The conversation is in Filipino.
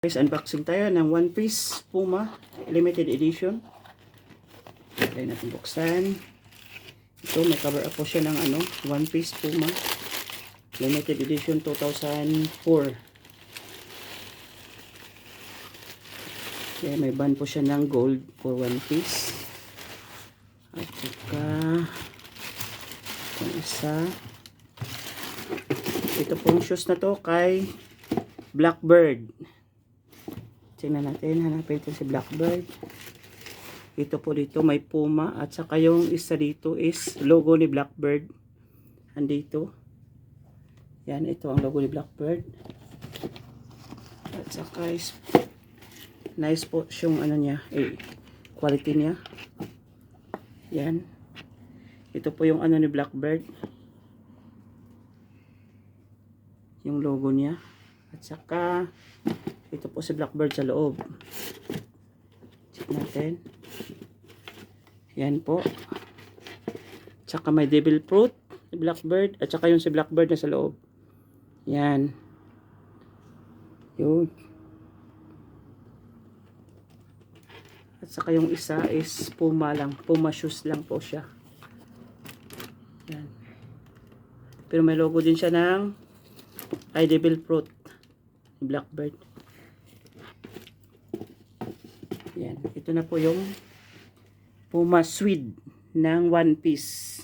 Guys, unboxing tayo ng One Piece Puma limited edition. Try natin buksan. Ito, may cover up po siya ng One Piece Puma limited edition 2004. Kaya may band po siya ng gold for One Piece. At saka itong isa. Ito pong shoes na to kay Blackbird. Tingnan natin, hanapin ito si Blackbird. Ito po dito may Puma at saka yung isa dito is logo ni Blackbird. Andito. Yan, ito ang logo ni Blackbird. At saka is nice po yung niya, quality niya. Yan. Ito po yung ni Blackbird. Yung logo niya. At saka ito po si Blackbird sa loob. Check natin. Yan po. Tsaka may devil fruit si Blackbird. At saka yung si Blackbird na sa loob. Yan. Yun. At saka yung isa is Puma lang. Puma shoes lang po siya. Yan. Pero may logo din siya ng devil fruit. Blackbird. Yan. Ito na po yung Puma Suede ng One Piece.